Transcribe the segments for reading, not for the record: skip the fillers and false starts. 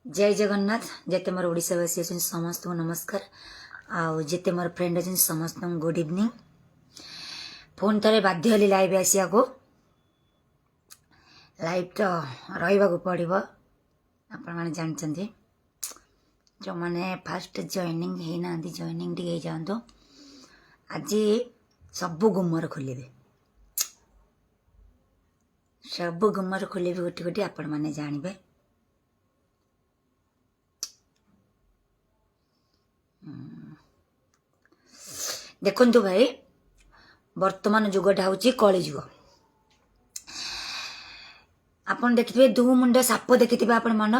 जय जगन्नाथ जेते मोर ओडिशावासी अच्छे समस्त को नमस्कार आउ जेते मोर फ्रेंड अच्छे समस्त गुड इवनिंग फोन थे बाध्य हली लाइव आसिया को लाइव तो रहा पड़ो आपण मैंने जानते जो मैंने फास्ट जॉइनिंग होना जॉइनिंग टी जातु आज सब गुमर खोल सब गुमर खोल गोटे गोटे आपण मैंने जानवे देखु भाई वर्तमान जुगटा हूँ कलिजुग आपन देखिए दु मुंड साप देखि आपण मन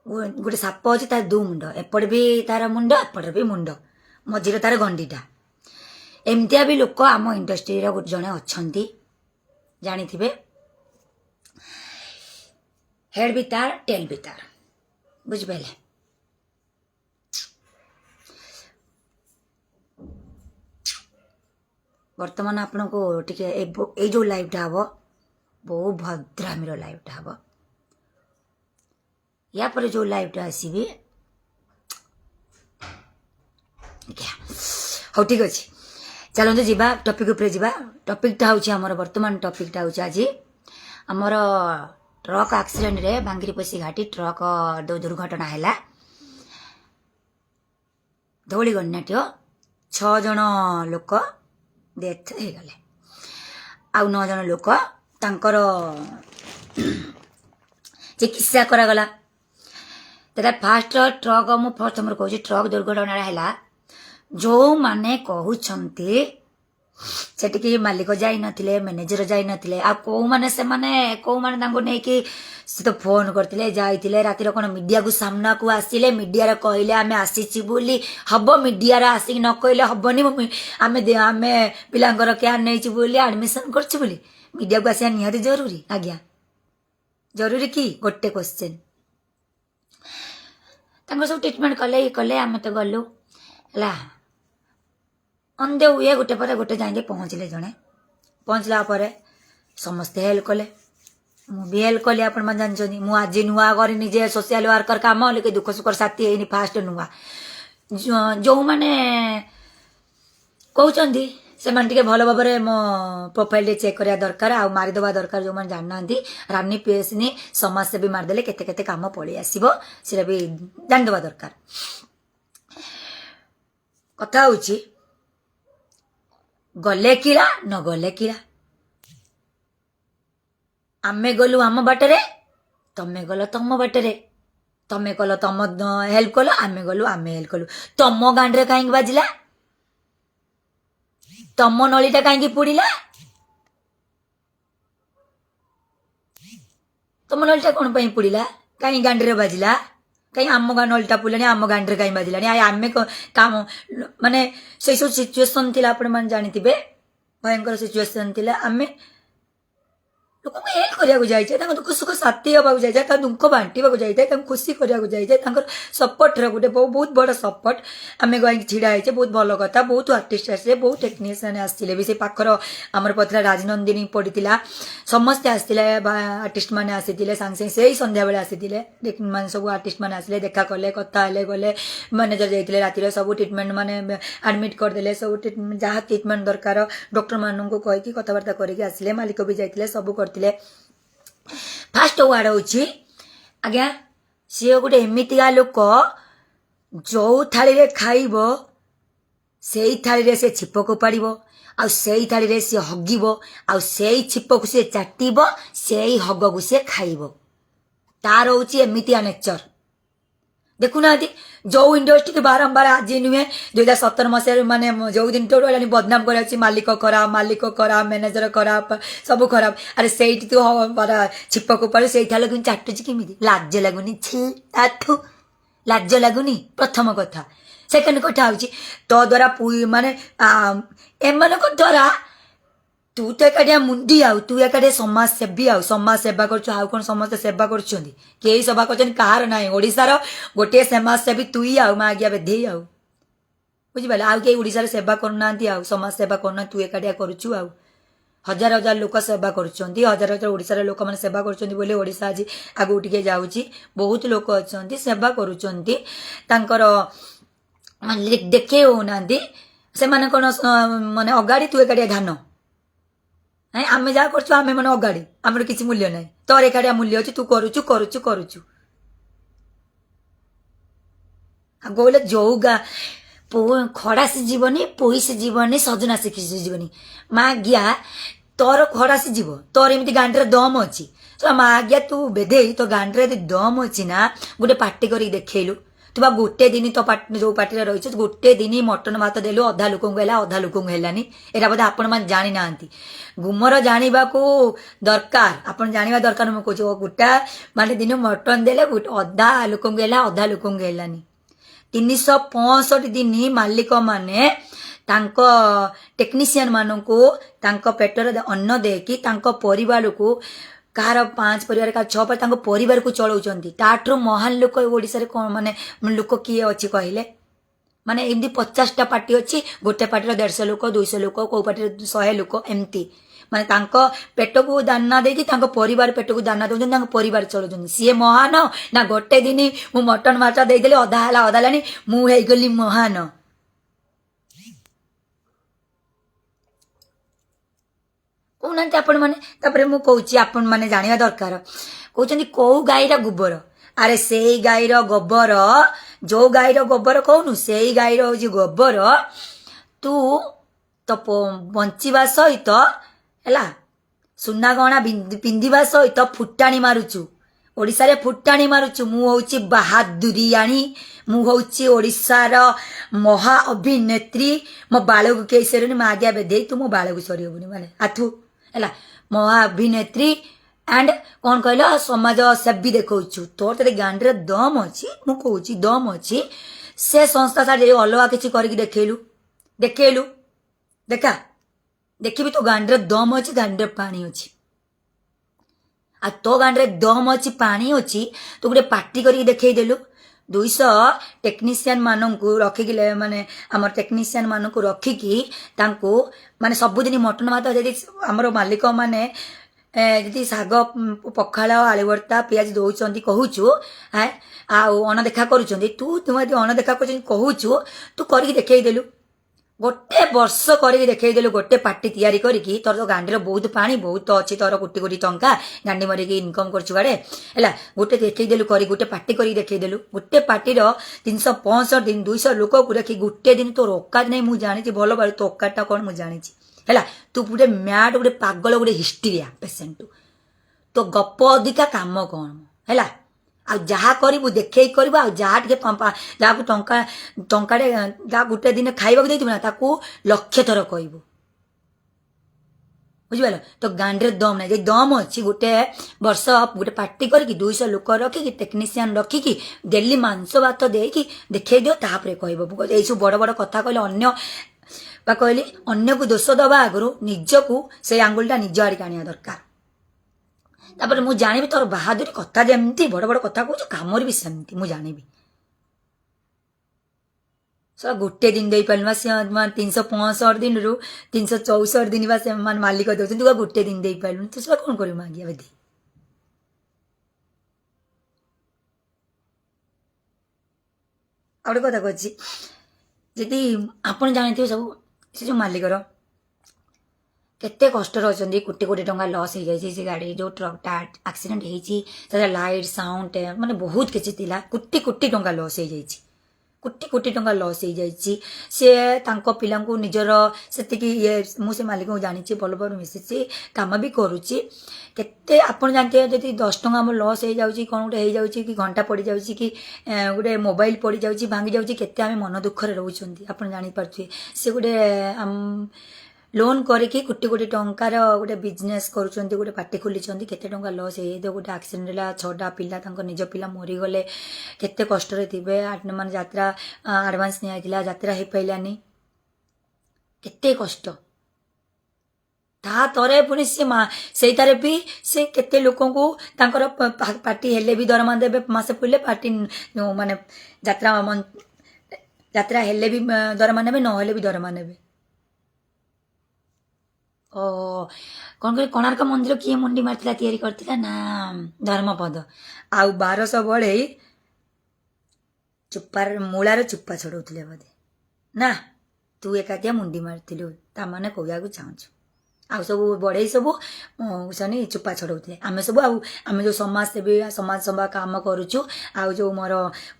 गोटे साप अच्छे तार दु मुंड एपटे भी तार मुंड एपटे भी मुंड मझे तार गंडीटा एमतिया भी लोक आम इंडस्ट्री जड़े अच्छा जानी हेड भी तार टेल भी तार बुझिपारे वर्तमान आपण को टे जो लाइवटा हम बहु भद्रामीर लाइवटा हम या पर जो लाइवटा आसबि हाँ ठीक अच्छे चलते जावा टपिक उपरे जावा टपिकटा हूँ आमर वर्तमान टपिकटा हूँ आज आमर ट्रक एक्सीडेंट रे बांगिरीपोषी घाटी ट्रक दुर्घटना है धौली गण्याट्य 6 जन लोक डेथ हो गले आउ 9 जन लोक तांकर चिकित्सा करागला तेरा फास्ट ट्रक मु प्रथम कहूँ ट्रक दुर्घटना है जो माने कहते सेटिकी मालिक जाई नथिले मैनेजर जाई नथिले आ को माने से माने को माने तांको नै कि से तो फोन करथिले जाईथिले राती रो कोन मीडिया को सामना को आसिले मीडिया रे कहले आमे आसीची बोली हबो मीडिया रे आसी न कहले हबनी आमे पिलांगर केयर नैची बोली एडमिशन करछि बोली मीडिया को आसिया निहाती जरूरी आज्ञा जरूरी कि गोटे क्वेश्चन तांको सब ट्रीटमेंट कले आमे तो गलु हला अंधे हुए गोटे पर गोटे जाए पहुँचले जड़े पहुँचला समस्ते हेल्प कले मुझे हेल्प कली आप जानते मुझे आज नुआ करनी जे सोशल वर्कर कम लेकिन दुख सुख साथी है फास्ट नुआ जो मैंने कहते से भल भाव में मो प्रोफाइल चेक करा दरकार आ मारिदेवा दरकार जो मैंने जानना रानी पीएसनी समाज से भी मारिदेले केते केते काम पलि आसो से भी जानदेवा दरकार कथा हूँ गले किला न गले किला आमे गलु आम बाटरे तमे गल तम बाटरे तमे कल तम हेल्प कल आमे गलु आमे हेल्प कलु तम गांडे कहीं बाजिला तम नलीटा कहीं पुड़िला तम नलीटा कौन पर पुड़िला कहीं गांडे बाजिला कहीं आम गाँ नलटा पुलानी आम गांडे कहीं बाजिलानी आम काम माने से सब सिचुएसन थिला आपण मन जानिथिबे भयंकर सिचुएसन थिला आमे लोक हेल्प करिया जाए दुख सुख साथी हवा जाए दुख बांटा जाए खुशी करिया जाए सपोर्ट गोटे बहुत बड़ सपोर्ट आम कहीं छिड़ा है बहुत भल कथा बहुत आर्टिस्ट आसे बहुत टेक्नीशियन आसते भी से पाखर आमर पत्रा राजनंदिनी पड़ता समस्ते आसते आर्टिस्ट मैंने आसी सांगे से संध्या बेले आसी मैंने सब आर्टिस्ट मैंने आसिले देखा कले कथा गले मैनेजर जाते रातिर सब ट्रिटमेंट माने एडमिट करदे सब जहाँ ट्रिटमेंट दरकार डॉक्टर मानू कहीकि कथबार्ता करके आसिले मालिक भी जाते सब करते फास्ट वार्ड हूँ आज्ञा सी गोटे एमतिया लोक जो थाली रे खाइब से थाली रे से छिप को पाड़ आ थाली रे से हगिब आ छिप को से चाटिब से हग को से खाइब तार हूँ एमतिया नेचर देखुना जो इंडस्ट्री के बारंबार आज नुहे 2017 मसीह माने जो दिन तो बदनाम कर मालिक खराब मैनेजर खराब सब खराब अरे से तो छिप को पड़े से लगुनि चाटुची किमी लाज लगुनि छी लाज लगुनि प्रथम कथा सेकेंड कथा हूँ तो द्वारा माने एम द्वारा तू तो एकाटिया मुंडी आउ तू एकाटिया समाज सेवी आउ समाज सेवा कर समस्त सेवा कर सेवा कर कहार ना ओडार गोटे समाज सेवी तुई आउ माँ आज्ञा बेधे आउ बुझिपारे आउ कई ओडार सेवा करना आउ समाज सेवा करना तू एकाटिया करुचु आउ हजार हजार लोक सेवा करुँच हजार हजार ओडार लोक मैंने सेवा करोड़ा आज आगू टे जाऊँगी बहुत लोक अच्छा सेवा करुँच देखे होना से मैंने कौन माने अगाड़ी तू एकाटिया धान आम जहाँ कर आम मैंने अगाड़ी आमर किसी मूल्य ना तोर एकाटिया मूल्य अच्छी तू करुचु करुचु करुचु बोले जो गा खड़ा से जीवनी पोई से जीवनी सजना से किसी जीवनी माँ गया तोर खड़ा से जीव तोर एमती गांडे दम अच्छी तो माँ गया तू बेदे तो गांडे दम अच्छी ना गोटे पार्टी कर देखेलु तू बा गोटे दिन तो जो पार्टी रही गोटे दिन मटन भात देलु अधा लोक अधा लोक हेलानी एटा बोधे आपण मैंने जानी ना गुमर जाना को दरकार आपण जाना दरकार मुझे कहूँ गोटा माने दिन मटन देले अधा लोक अधा लोक हेलानी 365 दिन मालिक माने तांको टेक्नीशियन मानू पेटर अन्न देकी परिवार को कहार 5 परिवार का 6 पर परिवार को चलाउछंती ताठू महान लोक ओडिसा रे कोन माने लोक किए अच्छी कहले माने एमती 50टा पार्टी अच्छी गोटे पार्टी 150 लोक 200 लोक को पार्टी 100 लोक एमती माने तांको पेट को दाना देकी तांको परिवार पेट को दाना दउछन तांको परिवार चलाउछन सीए महान ना गोटे दिन मु मटन माचा देदेली अधा हला अधा लानी मु हे गली महान कहना आपण मैंने मु कहूँ आपण मैंने जाना दरकार कहते कौ गाईर गोबर अरे से गाईर गोबर जो गाईर गोबर कहूनु से गाईर हूँ गोबर तू तो बंचा सहित है सुना गहना पिंधा सहित फुटाणी मारुचु ओडिशा रे फुटाणी मारुचु मु हूँ बहादुरियाणी मु हूँ ओडिशार महा अभिनेत्री मो बाल को कई सर माँ गया बेदे तू मो बाल को सरिबुनी माने आथु है महा अभिनेत्री एंड कौन कहल समाज सेवी देखु तोर ते गांडे दम अच्छी मु कहूँ दम अच्छी से संस्था सारे अलग किसी करके देखेलु देखेलु देखा देखी तो गांडे दम अच्छी गांडे पानी अच्छी आ तो गांडे दम अच्छी पानी अच्छी तो गोटे पार्टी करके देखदेलु 200 टेक्नीशियन मानू रखिक माने आमर टेक्नीशियन मानू रखिकी माने सबुदिन मटन भात जदि आमर मालिक माने जी शाग पखाड़ आलू भर्ता पियाज दौरान कहूचु है अणदेखा करुँच तू तुम अणदेखा कहूँ तू करके देखदेलु गोटे वर्ष करके देखदेलु गोटे पार्टी तैयारी करिकी तोर तो गांडीर बहुत पानी बहुत अच्छी तोर कोटी कोटी टंका गांडी मरिकी इनकम करछु बाड़े है गोटे देखदेलु करी गोटे पार्टी करके देखदेलु गोटे पार्टीर 365 दिन 200 लोक को रखी गोटे दिन तोर औकात नहीं मुझे जानी भल भाई तो औकातटा कौन मुझे जानी है तू गोटे म्याड गोटे पागल गोटे हिस्टीरिया पेसेंट तो गप अधिका काम कौन है आ जहाँ करू देखे कर जहाँ टे जहाँ को टंकाटे जहाँ गोटे दिन खाइबा देना ताकू लक्षे थर कहबू बुझिपाल तो गांडे दम ना दम अच्छी गोटे वर्ष गोटे पार्टी करके 200 लोक रखिकी टेक्नीशियन रखिकी डेली मांस भात देकी देखई दियो तापर कहब ये सब बड़ बड़ कथा कहले अन्य कहली अन्य को दोष दबा आगु निजकू से आंगुलटा निज आड़े आनिया दरकार तापर मु जानिबी तोर बहादुरी कथा जेमती बड़ बड़ कथा कहूँ कामर भी सेमती मु जानिबी सब गोटे दिन दे पार 365 दिन रु 364 दिन से मालिक दौरान तू गोटे दिन दे पारू तू सब कौन कर मागिया बेदे आ गोटे कथा कही जी आपड़ जानते सब से जो मालिकर केते कष्ट अच्छा कोटी कोटी टंका लॉस हो जाए से गाड़ी जो ट्रकटा एक्सीडेंट होता लाइट साउंड माने बहुत किसी थिला कोटी कोटी टंका लॉस हो जाए कोटी कोटी टंका लॉस हो जाए सी पिला निजर से ये मुझे मालिक को जानी भल भल मिसी कम भी करुच्ची केते आपन जानते हैं जब 10 टंका आम लॉस हो जाऊँगी कौन गोटे हो जाऊँगी कि घंटा पड़ जाऊँगी कि गोटे मोबाइल पड़ जाऊँगी भांगी जाऊँगी केते आम मन दुखरे रोचे आपन जानीपारे से गोटे लोन करके कोटी कोटी टंकार गोटे बिजनेस करुँच गोटे पार्टी खोली केते टंका लॉस हो गोटे एक्सीडेंट है 6टा पिला निज पिला मरीगले केते कष्ट थे माने यात्रा आडभांस निया यात्रा हो पाइलानी केते कष्ट ता तरे पुणी से भी से केते लोक को पार्टी हेले भी दरमा देवे मासे पुले पार्टी माने यात्रा हेले भी दरमा ने न हेले भी दरमा ने ଓ କ'ଣ କହିଲେ କୋଣାର୍କ ମନ୍ଦିର କିଏ ମୁଣ୍ଡି ମାରିଥିଲା ତିଆରି କରିଥିଲା ନା ଧର୍ମପଦ। ଆଉ 1200 ବଢ଼େଇ ମୂଳାର ଚୁପା ଛଡ଼ଉଥିଲେ ବୋଧେ ନା ତୁ ଏକାଠିଆ ମୁଣ୍ଡି ମାରିଥିଲୁ ତାମାନେ କହିବାକୁ ଚାହୁଁଛୁ। ଆଉ ସବୁ ବଢ଼େଇ ସବୁ ସନି ଚୁପା ଛଡ଼ଉଥିଲେ। ଆମେ ସବୁ ଆଉ ଆମେ ଯେଉଁ ସମାଜସେବୀ ସମାଜ ସେବା କାମ କରୁଛୁ ଆଉ ଯେଉଁ ମୋର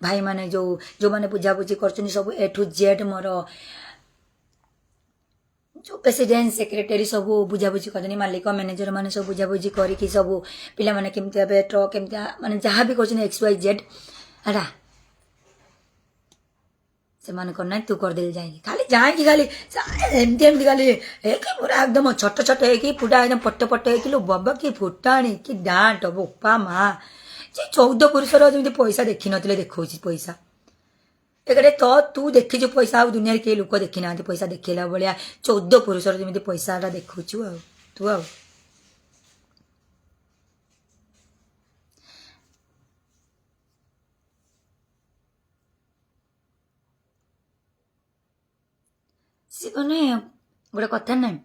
ଭାଇମାନେ ଯେଉଁମାନେ ବୁଝାବୁଝି କରୁଛନ୍ତି ସବୁ A to Z ମୋର ଯେଉଁ ପ୍ରେସିଡେଣ୍ଟ ସେକ୍ରେଟାରୀ ସବୁ ବୁଝାବୁଝି କରୁଛନ୍ତି ମାଲିକ ମ୍ୟାନେଜର ମାନେ ସବୁ ବୁଝାବୁଝି କରିକି ସବୁ ପିଲାମାନେ କେମିତି ହେବେ ଟ୍ରକ୍ କେମିତି ମାନେ ଯାହା ବି କରୁଛନ୍ତି XYZ ହେଲା ସେମାନଙ୍କର ନାହିଁ ତୁ କରିଦେଲି ଯାଇକି ଖାଲି ଏମିତି ଖାଲି ହେଇକି ପୁରା ଏକଦମ ଛୋଟ ଛୋଟ ହେଇକି ପୁରା ଏକଦମ ପଟ ପଟ ହେଇଥିଲୁ ବାବା କି ଫୁଟାଣି କି ଡାଣ୍ଟ ବୋପା ମା ଯେ 14 ପୁରୁଷର ଯେମିତି ପଇସା ଦେଖିନଥିଲେ ଦେଖଉଛି ପଇସା ଏକରେ ତୁ ଦେଖିଛୁ ପଇସା ଆଉ ଦୁନିଆରେ କେହି ଲୋକ ଦେଖି ନାହାନ୍ତି ପଇସା ଦେଖେଇଲା ଭଳିଆ 14 ପୁରୁଷର ଯେମିତି ପଇସାଟା ଦେଖୁଛୁ ଆଉ ତୁ ଆଉ ସେ କନେ ଗୋଟେ କଥା ନାହିଁ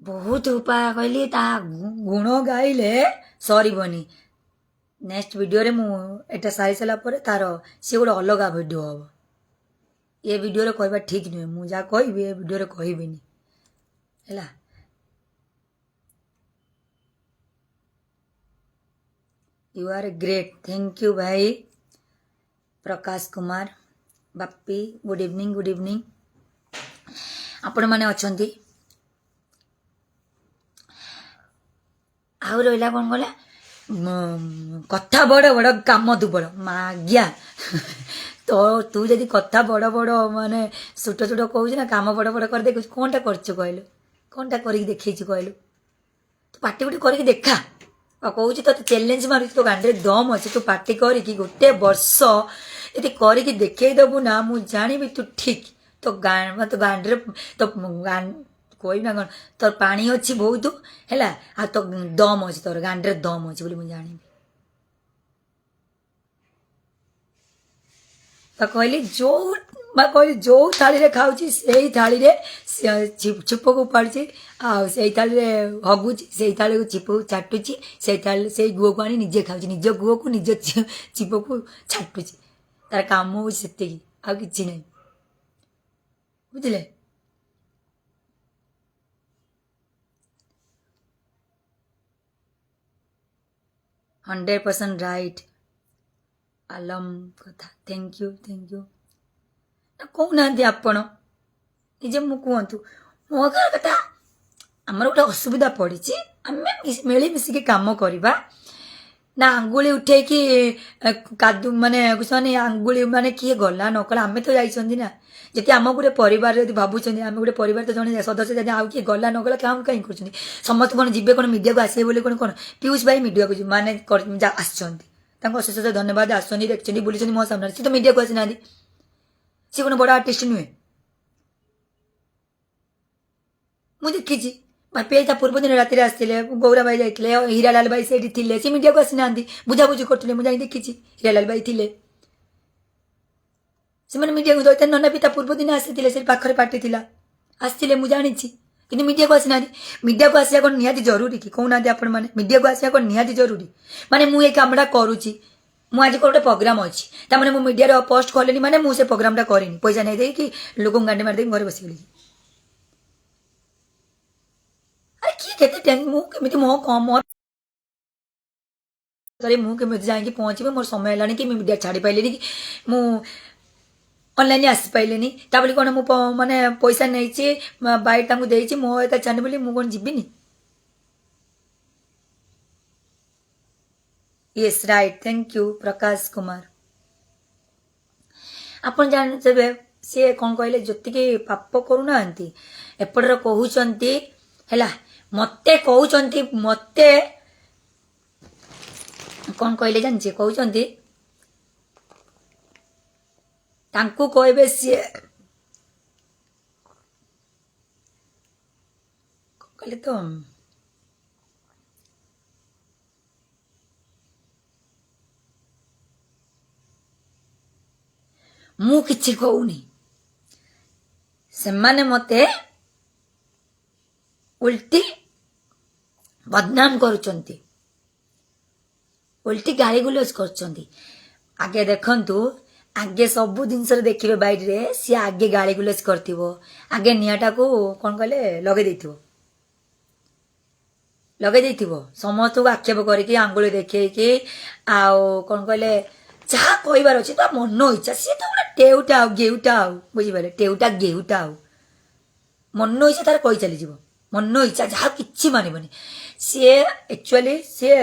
ବହୁତ ଉପାୟ କହିଲି ତା ଗୁଣ ଗାଇଲେ ସରିବନି। ନେକ୍ସଟ ଭିଡ଼ିଓରେ ମୁଁ ଏଟା ସାରି ସାରିଲା ପରେ ତାର ସିଏ ଗୋଟେ ଅଲଗା ଭିଡ଼ିଓ ହବ। ଏ ଭିଡ଼ିଓରେ କହିବା ଠିକ୍ ନୁହେଁ ମୁଁ ଯାହା କହିବି ଏ ଭିଡ଼ିଓରେ କହିବିନି ହେଲା। You are great thank you भाई प्रकाश कुमार बापी गुड इवनिंग आपण मैंने अच्छा आउ रहा कौन कहला कथा बड़ बड़ काम दुबड़ माज्ञा तो तू जदि कथा बड़ बड़ माने छोट छोट कहू ना काम बड़ बड़ कर देखु कौनटा करछु कहलु कौनटा करिक देखैछु कहलु तू पार्टी गुटे करिक देखा कौच तो चैलेंज मार तो गांडे दम अच्छे तू पार्टी करी गोटे वर्ष यदि करिक देखईदेबू ना मु जानी तू ठीक तो तो गांडे तो कोई ना कौन तोर पानी अच्छी बहुत है आ तो दम अच्छे तोर गांडे दम अच्छे बोली मुझे जानी तो कहली कहली जो थाली रे खाऊची से थाली रे छिप को उपाड़ी आई थाली रे हगुची से थाली को छिप छाटुची से थाली से गुह को आनी निजे खाऊची निज गुह को निज छिप को छाटुची तार काम हो से आ कि नहीं बुझे 100% राइट आलम कथा थैंक यू कहूना आपण निजे मु कहतु मो कथा आमर गोटे असुविधा पड़ी आम मिलमिशिकी कम करवा ना आंगुली उठे कि कादू माने आंगुली माने किए गला नकला आम तो जाइछंदी ना जति आम गोटे परिवार यदि भावुं आम गोटे परिवार तो जन सदस्य जब आउ किए गला नगला क्या कहीं कर समस्त कौन जी कौन मीडिया को आसवे बोले कौन कौन पीयूष भाई मीडिया को माने आशेष धन्यवाद आसुँच देखते बुली मो सामने सी तो मीडिया को आसीना सी कौन बड़ आर्टिस्ट नुहे मुझे देखी पे ता पूर्व दिन राति आसते गौरा भाई जाते हीरालाल भाई से सी मीडिया को आसीना बुझाबुझी करते मुझे देखी हीरालाल भाई थे से मीडिया को दौता नना पिता पूर्व दिन आसी से पाखे पार्टी थी आसते मुझे जानी कि मीडिया को आसीना मीडिया को आसा कौन निहाती जरूरी कि कहूना आपण मैंने मीडिया को आसा कौन निहाती जरूरी माने मुझे कामटा करुच्ची मुझे गोटे प्रोग्राम अच्छी ताने मुझे मीडिया पोस्ट कले माने मुझे प्रोग्रामटा करनी पैसा नहीं दे कि लोक गांडी मार घर बस अरे किए के मो कम मुझे जाकि पहुँचे मोर समय है कि मीडिया छाड़ी पारे कि मु ऑनलाइन आसी पारे ताबली कौन मु माने पैसा नहीं बाइटा मुझे मो एता चाहनी बोली मुझे कौन जीविनी yes right thank you Prakash Kumar आपन जानते सी कौन कहले जी पाप करूना एपटर कहते है मते कहते मते कौन कहले जानचे कहते तांकु कहबे सी कहले तो ମୁଁ କିଛି କହୁନି, ସେମାନେ ମତେ ଉଲ୍ଟି ବଦନାମ କରୁଛନ୍ତି, ଉଲ୍ଟି ଗାଳି ଗୁଲଜ କରୁଛନ୍ତି। ଆଗେ ଦେଖନ୍ତୁ, ଆଗେ ସବୁ ଜିନିଷରେ ଦେଖିବେ ବାଇରେ ସିଏ ଆଗେ ଗାଳି ଗୁଲଜ କରିଥିବ, ଆଗେ ନିଆଁଟାକୁ କ'ଣ କହିଲେ ଲଗେଇ ଦେଇଥିବ ସମସ୍ତଙ୍କୁ ଆକ୍ଷେପ କରିକି ଆଙ୍ଗୁଳି ଦେଖେଇକି, ଆଉ କ'ଣ କହିଲେ ଯାହା କହିବାର ଅଛି ତା ମନ ଇଚ୍ଛା। ସିଏ ତ ଗୋଟେ ଟେଉଟା ଆଉ ଗେଉଟା ଆଉ, ବୁଝିପାରିଲେ, ଟେଉଟା ଗେଉଟା ଆଉ ମନ ଇଚ୍ଛା ତାର କହି ଚାଲିଯିବ, ମନ ଇଚ୍ଛା ଯାହା କିଛି ମାନିବନି। ସିଏ ଆକ୍ଚୁଆଲି ସିଏ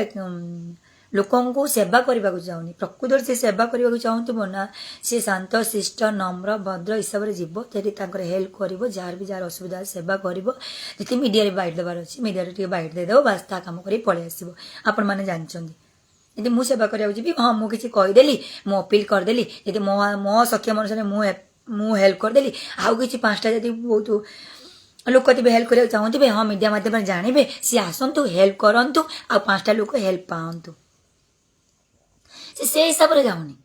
ଲୋକଙ୍କୁ ସେବା କରିବାକୁ ଚାହୁଁନି, ପ୍ରକୃତରେ ସେ ସେବା କରିବାକୁ ଚାହୁଁଥିବ ନା, ସେ ଶାନ୍ତ ଶିଷ୍ଟ ନମ୍ର ଭଦ୍ର ହିସାବରେ ଯିବ, ସେଠି ତାଙ୍କର ହେଲ୍ପ କରିବ, ଯାହାର ଅସୁବିଧା ସେବା କରିବ। ଯଦି ମିଡ଼ିଆରେ ବାଇଟ୍ ଦେବାର ଅଛି ମିଡ଼ିଆରେ ଟିକେ ବାଇଟ୍ ଦେଇଦେବ, ବାସ୍ ତା କାମ କରି ପଳେଇ ଆସିବ। ଆପଣମାନେ ଜାଣିଛନ୍ତି, ଯଦି ମୁଁ ସେବା କରିବାକୁ ଯିବି, ହଁ ମୁଁ କିଛି କହିଦେଲି, ମୁଁ ଅପିଲ କରିଦେଲି, ଯଦି ମୋ ସକ୍ଷମ ଅନୁସାରେ ମୁଁ ହେଲ୍ପ କରିଦେଲି, ଆଉ କିଛି 5ଟା ଯଦି ବହୁତ ଲୋକ ଥିବେ ହେଲ୍ପ କରିବାକୁ ଚାହୁଁଥିବେ, ହଁ ମିଡ଼ିଆ ମାଧ୍ୟମରେ ଜାଣିବେ, ସିଏ ଆସନ୍ତୁ ହେଲ୍ପ କରନ୍ତୁ, ଆଉ 5ଟା ଲୋକ ହେଲ୍ପ ପାଆନ୍ତୁ। ସେ ହିସାବରେ ଯାଉନି,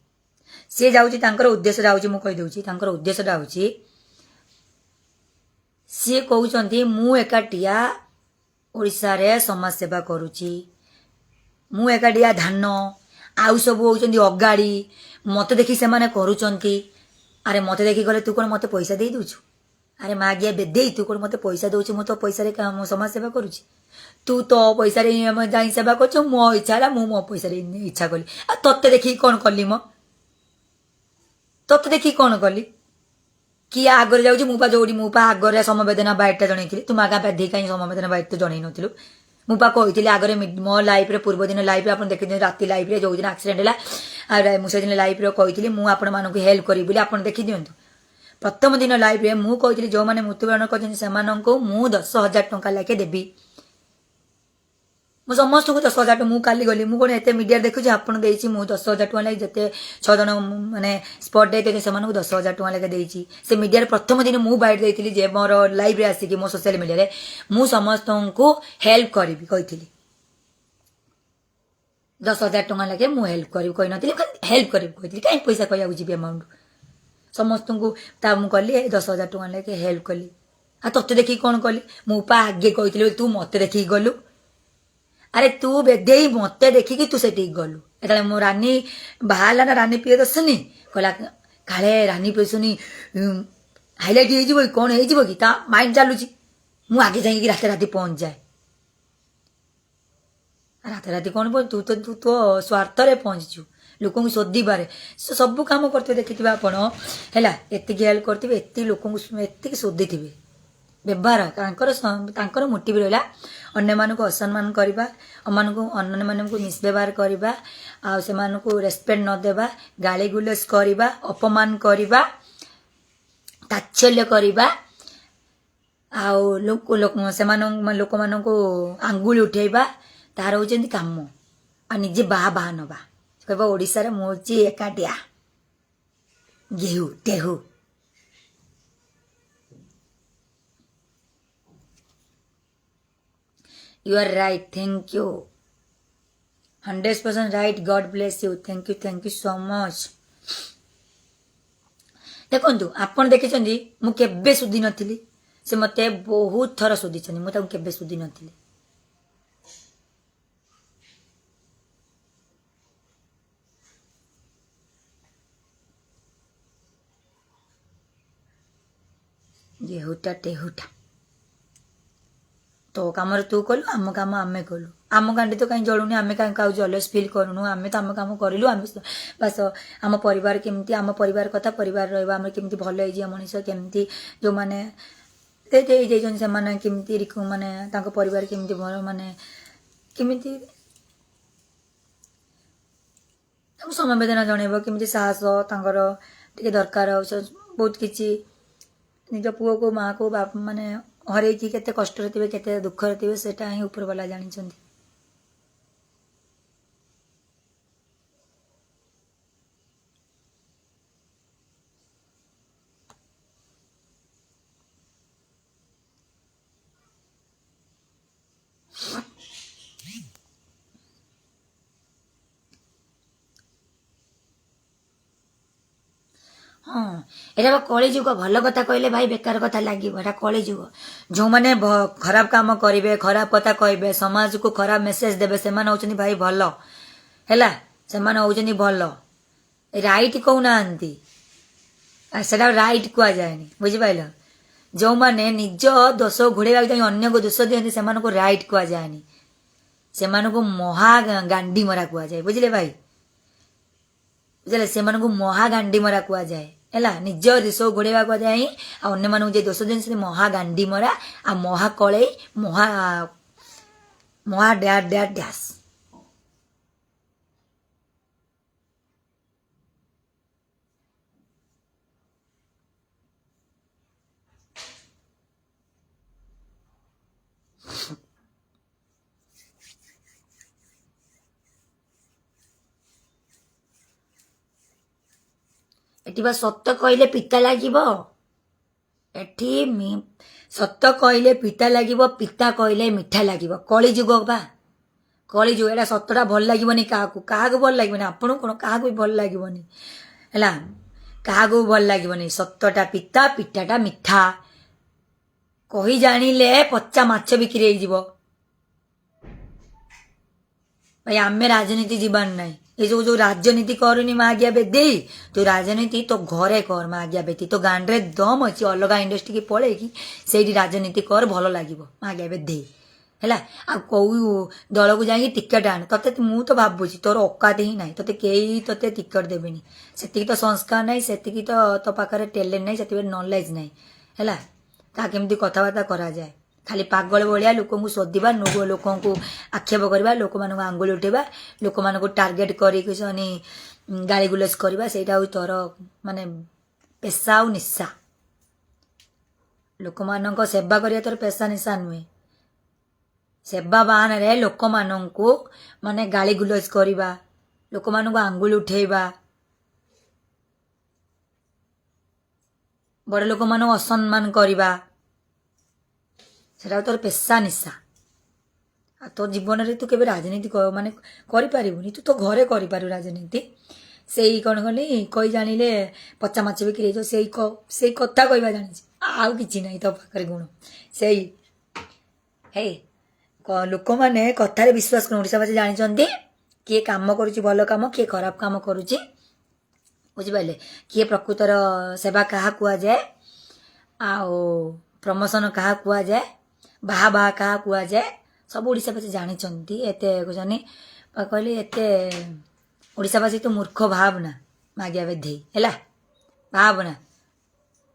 ସିଏ ଯାଉଛି ତାଙ୍କର ଉଦ୍ଦେଶ୍ୟଟା ହେଉଛି, ମୁଁ କହିଦେଉଛି ତାଙ୍କର ଉଦ୍ଦେଶ୍ୟଟା ହେଉଛି, ସିଏ କହୁଛନ୍ତି ମୁଁ ଏକାଟିଆ ଓଡ଼ିଶାରେ ସମାଜ ସେବା କରୁଛି, ମୁଁ ଏକାଟିଆ ଧାନ, ଆଉ ସବୁ ହେଉଛନ୍ତି ଅଗାଡ଼ି, ମୋତେ ଦେଖି ସେମାନେ କରୁଛନ୍ତି। ଆରେ ମୋତେ ଦେଖି ଗଲେ ତୁ କ'ଣ ମୋତେ ପଇସା ଦେଇ ଦେଉଛୁ? ଆରେ ମା ଗିଆ ବେଦେଇ, ତୁ କ'ଣ ମୋତେ ପଇସା ଦେଉଛୁ? ମୁଁ ତୋ ପଇସାରେ ସମାଜ ସେବା କରୁଛି, ତୁ ତୋ ପଇସାରେ ଯାଇ ସେବା କରୁଛୁ, ମୋ ଇଚ୍ଛା ହେଲା ମୁଁ ମୋ ପଇସାରେ ଇଚ୍ଛା କଲି। ଆଉ ତତେ ଦେଖିକି କ'ଣ କଲି? ତତେ ଦେଖିକି କ'ଣ କଲି? କିଏ ଆଗରେ ଯାଉଛି, ମୁଁ ପା ଆଗରେ ସମବେଦନା ବାଇଟ୍ଟା ଜଣେଇଥିଲି, ତୁ ମାଗା ବାଧ୍ୟ କାହିଁ ସମବେଦନା ବାଇଟ୍ ତ ଜଣେଇ ନଥିଲୁ? ମୁଁ ପା କହିଥିଲି ଆଗରେ ମୋ ଲାଇଭ୍ରେ, ପୂର୍ବ ଦିନ ଲାଇଭ୍ରେ ଆପଣ ଦେଖିଛନ୍ତି, ରାତି ଲାଇଭ୍ରେ ଯେଉଁଦିନ ଆକ୍ସିଡେଣ୍ଟ ହେଲା, ମୁଁ ସେଦିନ ଲାଇଭ୍ରେ କହିଥିଲି ମୁଁ ଆପଣମାନଙ୍କୁ ହେଲ୍ପ କରିବି ବୋଲି, ଆପଣ ଦେଖିଦିଅନ୍ତୁ। ପ୍ରଥମ ଦିନ ଲାଇଭ୍ରେ ମୁଁ କହିଥିଲି ଯେଉଁମାନେ ମୃତ୍ୟୁବରଣ କରିଛନ୍ତି ସେମାନଙ୍କୁ ମୁଁ 10,000 ଟଙ୍କା ଲେଖେ ଦେବି। ମୁଁ ସମସ୍ତଙ୍କୁ 10,000 ଟଙ୍କା, ମୁଁ କାଲି ଗଲି, ମୁଁ କ'ଣ ଏତେ ମିଡ଼ିଆରେ ଦେଖୁଛି, ଆପଣ ଦେଇଛି, ମୁଁ 10,000 ଟଙ୍କା ଲେଖେ ଯେତେ 6 ଜଣ ମାନେ ସ୍ପଟ୍ ଡେଥ୍ ହେଇଛନ୍ତି ସେମାନଙ୍କୁ 10,000 ଟଙ୍କା ଲେଖେ ଦେଇଛି। ସେ ମିଡ଼ିଆରେ ପ୍ରଥମ ଦିନ ମୁଁ ବାଇଟ୍ ଦେଇଥିଲି ଯେ ମୋର ଲାଇଭ୍ରେ ଆସିକି ମୋ ସୋସିଆଲ ମିଡ଼ିଆରେ ମୁଁ ସମସ୍ତଙ୍କୁ ହେଲ୍ପ କରିବି କହିଥିଲି, 10,000 ଟଙ୍କା ଲେଖେ ମୁଁ ହେଲ୍ପ କରିବି କହିନଥିଲି, ହେଲ୍ପ କରିବି କହିଥିଲି, କାହିଁ ପଇସା କହିବାକୁ ଯିବି ଆମାଉଣ୍ଟ। ସମସ୍ତଙ୍କୁ ମୁଁ କଲି 10,000 ଟଙ୍କା ଲେଖେ ହେଲ୍ପ କଲି। ଆଉ ତତେ ଦେଖିକି କ'ଣ କଲି? ମୁଁ ପା ଆଗେ କହିଥିଲି ତୁ ମୋତେ ଦେଖିକି ଗଲୁ। ଆରେ ତୁ ବେଦେଇ ମୋତେ ଦେଖିକି ତୁ ସେଠିକି ଗଲୁ। ଯେତେବେଳେ ମୋ ରାନୀ ବାହାରିଲା ନା, ରାନୀ ପ୍ରିୟଦର୍ଶିନୀ କହିଲା କାଳେ ରାନୀ ପ୍ରିୟଦର୍ଶିନୀ ହାଇଲାଇଟ୍ ହେଇଯିବ କି କ'ଣ ହେଇଯିବ କି, ତା ମାଇଣ୍ଡ ଚାଲୁଛି। ମୁଁ ଆଗେ ଯାଇକି ରାତି ପହଞ୍ଚିଯାଏ। ରାତି କ'ଣ ପହଞ୍ଚ, ତୁ ତୋ ସ୍ୱାର୍ଥରେ ପହଞ୍ଚିଛୁ, ଲୋକଙ୍କୁ ଶୋଧିବାରେ ସବୁ କାମ କରିଥିବେ, ଦେଖିଥିବେ ଆପଣ ହେଲା, ଏତିକି ହେଲ୍ପ କରିଥିବେ, ଏତିକି ଲୋକଙ୍କୁ ଏତିକି ଶୋଧିଥିବେ। ବ୍ୟବହାର ତାଙ୍କର ମୋଟିଭ ରହିଲା ଅନ୍ୟମାନଙ୍କୁ ଅସମ୍ମାନ କରିବା, ଅନ୍ୟମାନଙ୍କୁ ମିସବ୍ୟବହାର କରିବା, ଆଉ ସେମାନଙ୍କୁ ରେସପେକ୍ଟ ନ ଦେବା, ଗାଳି ଗୁଲଜ କରିବା, ଅପମାନ କରିବା, ତାଚ୍ଛଲ୍ୟ କରିବା, ଆଉ ଲୋକମାନଙ୍କୁ ଆଙ୍ଗୁଳି ଉଠେଇବା, ତାର ହେଉଛନ୍ତି କାମ। ଆଉ ନିଜେ ବାହା ନେବା, କହିବ ଓଡ଼ିଶାରେ ମୁଁ ହେଉଛି ଏକାଟିଆ ଗେହୁ ଟେହୁ। You are right. Thank you. 100% right. God bless you. Thank you so much. ଦେଖନ୍ତୁ, ଆପଣ ଦେଖିଛନ୍ତି ମୁଁ କେବେ ଶୋଧି ନଥିଲି, ସେ ମୋତେ ବହୁତ ଥର ଶୋଧିଛନ୍ତି, ମୁଁ ତାଙ୍କୁ କେବେ ଶୋଧି ନଥିଲି। ଗେହୁଟା ଟେହୁଟା, ତୋ କାମରେ ତୁ କଲୁ, ଆମ କାମ ଆମେ କଲୁ, ଆମ ଗାଣ୍ଡି ତ କାହିଁ ଜଳୁନି, ଆମେ କାହିଁ କାହାକୁ ଜଲେସ୍ ଫିଲ୍ କରୁନୁ, ଆମେ ତ ଆମ କାମ କରିଲୁ। ଆମେ ବାସ ଆମ ପରିବାର କେମିତି, ଆମ ପରିବାର କଥା ପରିବାର ରହିବ, ଆମେ କେମିତି ଭଲ ହେଇଯିବା ମଣିଷ, କେମିତି ଯେଉଁମାନେ ହେଇଯାଇଛନ୍ତି ସେମାନେ କେମିତି ମାନେ ତାଙ୍କ ପରିବାର କେମିତି ଭଲ, ମାନେ କେମିତି ତାଙ୍କୁ ସମବେଦନା ଜଣେଇବ, କେମିତି ସାହସ ତାଙ୍କର ଟିକେ ଦରକାର, ବହୁତ କିଛି। ନିଜ ପୁଅକୁ ମାଆକୁ ମାନେ ହରେଇକି କେତେ କଷ୍ଟରେ ଥିବେ, କେତେ ଦୁଃଖରେ ଥିବେ, ସେଟା ହିଁ ଉପରବାଲା ଜାଣିଛନ୍ତି। ହଁ ଏଇଟା ବା କଳିଯୁଗ। ଭଲ କଥା କହିଲେ ଭାଇ ବେକାର କଥା ଲାଗିବ, ଏଇଟା କଳିଯୁଗ। ଯେଉଁମାନେ ଖରାପ କାମ କରିବେ, ଖରାପ କଥା କହିବେ, ସମାଜକୁ ଖରାପ ମେସେଜ ଦେବେ, ସେମାନେ ହଉଛନ୍ତି ଭାଇ ଭଲ ହେଲା, ସେମାନେ ହଉଛନ୍ତି ଭଲ। ରାଇଟ୍ କହୁନାହାନ୍ତି, ସେଟା ରାଇଟ୍ କୁହାଯାଏନି, ବୁଝିପାରିଲ। ଯେଉଁମାନେ ନିଜ ଦୋଷ ଘୋଡ଼େଇବାକୁ ଯାଇ ଅନ୍ୟକୁ ଦୋଷ ଦିଅନ୍ତି ସେମାନଙ୍କୁ ରାଇଟ୍ କୁହାଯାଏନି, ସେମାନଙ୍କୁ ମହାଗାଣ୍ଡି ମରା କୁହାଯାଏ, ବୁଝିଲେ ଭାଇ, ବୁଝିଲେ, ସେମାନଙ୍କୁ ମହାଗାଣ୍ଡି ମରା କୁହାଯାଏ ହେଲା। ନିଜ ଦୋଷ ଘୋଡ଼େଇବା କୁହାଯାଏ, ଆଉ ଅନ୍ୟମାନଙ୍କୁ ଯେ ଦୋଷ ଦିଅନ୍ତି ସେ ମହାଗାଣ୍ଡି ମରା, ଆଉ ମହାକଳେଇ, ମହା ଡ୍ୟାଡ୍ ଡ୍ୟାଡ୍ ଡ୍ୟାସ୍। ଏଠି ବା ସତ କହିଲେ ପିତା ଲାଗିବ, ଏଠି ସତ କହିଲେ ପିତା ଲାଗିବ, ପିତା କହିଲେ ମିଠା ଲାଗିବ। କଳିଯୁଗ ବା, କଳିଯୁଗ। ଏଇଟା ସତଟା ଭଲ ଲାଗିବନି କାହାକୁ, କାହାକୁ ଭଲ ଲାଗିବନି, ଆପଣଙ୍କୁ କଣ କାହାକୁ ବି ଭଲ ଲାଗିବନି ହେଲା, କାହାକୁ ଭଲ ଲାଗିବନି। ସତଟା ପିତା, ପିଠାଟା ମିଠା। କହି ଜାଣିଲେ ପଚା ମାଛ ବିକ୍ରି ହେଇଯିବ। ଭାଇ ଆମେ ରାଜନୀତି ଯିବାର ନାହିଁ, ଏ ଯୋଉ ରାଜନୀତି କରୁନି ମାଗିଆ ବେଦି, ତୁ ରାଜନୀତି ତୋ ଘରେ କର ମାଗିଆ ବେଦି। ତୋ ଗାଁରେ ଦମ ଅଛି, ଅଲଗା ଇଣ୍ଡଷ୍ଟ୍ରି କି ପଳେଇକି ସେଇଠି ରାଜନୀତି କର, ଭଲ ଲାଗିବ ମାଗିଆ ବେଦି ହେଲା। ଆଉ କୋଉ ଦଳକୁ ଯାଇକି ଟିକେଟ ଆଣ, ତତେ ମୁଁ ତ ଭାବୁଛି ତୋର ଅକାତ ହିଁ ନାହିଁ, ତତେ କେହି ତତେ ଟିକେଟ ଦେବେନି। ସେତିକି ତ ସଂସ୍କାର ନାହିଁ, ସେତିକି ତ ତୋ ପାଖରେ ଟ୍ୟାଲେଣ୍ଟ ନାହିଁ, ସେତିକି ନଲେଜ ନାହିଁ ହେଲା। କାହା କେମିତି କଥାବାର୍ତ୍ତା କରାଯାଏ, ଖାଲି ପାଗଳ ଭଳିଆ ଲୋକଙ୍କୁ ଶୋଧିବା, ଲୋକଙ୍କୁ ଆକ୍ଷେପ କରିବା, ଲୋକମାନଙ୍କୁ ଆଙ୍ଗୁଳି ଉଠେଇବା, ଲୋକମାନଙ୍କୁ ଟାର୍ଗେଟ କରିକି ଗାଳି ଗୁଲଜ କରିବା, ସେଇଟା ହେଉଛି ତୋର ମାନେ ପେଶା ଆଉ ନିଶା। ଲୋକମାନଙ୍କ ସେବା କରିବା ତୋର ପେଶା ନିଶା ନୁହେଁ। ସେବା ବାହାନରେ ଲୋକମାନଙ୍କୁ ମାନେ ଗାଳି ଗୁଲଜ କରିବା, ଲୋକମାନଙ୍କୁ ଆଙ୍ଗୁଳି ଉଠେଇବା, ବଡ଼ ଲୋକମାନଙ୍କୁ ଅସମ୍ମାନ କରିବା, ସେଟା ତୋର ପେଶା ନିଶା। ଆଉ ତୋ ଜୀବନରେ ତୁ କେବେ ରାଜନୀତି ମାନେ କରିପାରିବୁନି, ତୁ ତ ଘରେ କରିପାରିବୁ ରାଜନୀତି। ସେଇ କ'ଣ କଲି କହି ଜାଣିଲେ ପଚା ମାଛ ବିକ୍ରି ହେଇଯିବ, ସେଇ କଥା କହିବା ଜାଣିଛି, ଆଉ କିଛି ନାହିଁ ତୋ ପାଖରେ ଗୁଣ। ସେଇ ହେ ଲୋକମାନେ କଥାରେ ବିଶ୍ୱାସ କରୁ। ଓଡ଼ିଶାବାସୀ ଜାଣିଛନ୍ତି କିଏ କାମ କରୁଛି ଭଲ କାମ, କିଏ ଖରାପ କାମ କରୁଛି, ବୁଝିପାରିଲେ। କିଏ ପ୍ରକୃତର ସେବା କାହା କୁହାଯାଏ, ଆଉ ପ୍ରମୋସନ କାହା କୁହାଯାଏ, ବାହା କାହା କୁହାଯାଏ, ସବୁ ଓଡ଼ିଶାବାସୀ ଜାଣିଛନ୍ତି। ଏତେ କହୁଛନ୍ତି କହିଲେ ଏତେ ଓଡ଼ିଶାବାସୀ ତୁ ମୂର୍ଖ ଭାବନା ମାଗିଆ ବେଧେଇ ହେଲା, ଭାବନା।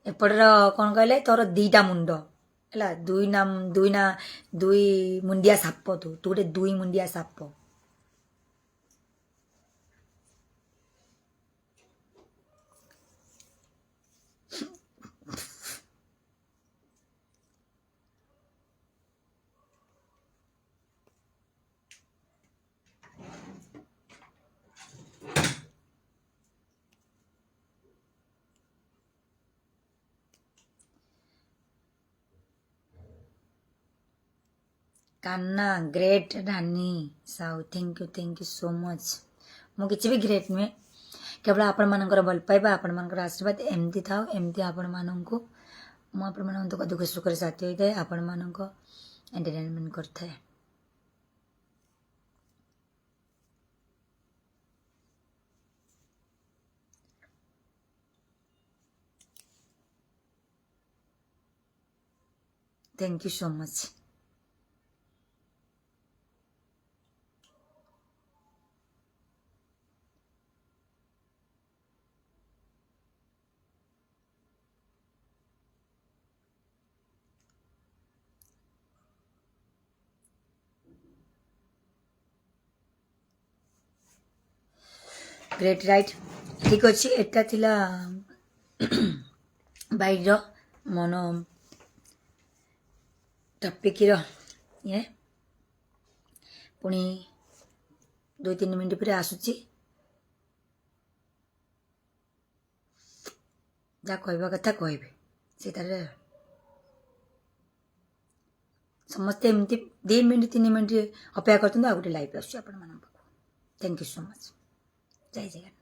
ଏପଟର କ'ଣ କହିଲେ ତୋର ଦିଟା ମୁଣ୍ଡ ହେଲା, ଦୁଇ ମୁଣ୍ଡିଆ ସାପ, ତୁ ଗୋଟେ ଦୁଇ ମୁଣ୍ଡିଆ ସାପ। Kanna great Rani Sahu, thank you so much. ମୁଁ କିଛି ବି ଗ୍ରେଟ୍ ନୁହେଁ, କେବଳ ଆପଣମାନଙ୍କର ଭଲ ପାଇବା, ଆପଣମାନଙ୍କର ଆଶୀର୍ବାଦ ଏମିତି ଥାଉ। ଏମିତି ଆପଣମାନଙ୍କୁ ମୁଁ ଆପଣମାନଙ୍କ ଦୁଃଖ ସୁଖରେ ସାଥି ହୋଇଥାଏ, ଆପଣମାନଙ୍କ ଏଣ୍ଟରଟେନମେଣ୍ଟ କରିଥାଏ। Thank you so much. Great right, ଠିକ୍ ଅଛି। ଏଟା ଥିଲା ବାଇର ମନ ଟପିକ୍ର ଇଏ। ପୁଣି 2-3 ମିନିଟ୍ ପରେ ଆସୁଛି, ଯାହା କହିବା କଥା କହିବେ। ସେଟାରେ ସମସ୍ତେ ଏମିତି 2 ମିନିଟ୍ 3 ମିନିଟ୍ ଅପେକ୍ଷା କରୁଛନ୍ତି, ଆଉ ଗୋଟେ ଲାଇଭ୍ ଆସୁଛି ଆପଣମାନଙ୍କ ପାଖକୁ। Thank you so much. ଜୟ ଜଗନ୍ନାଥ।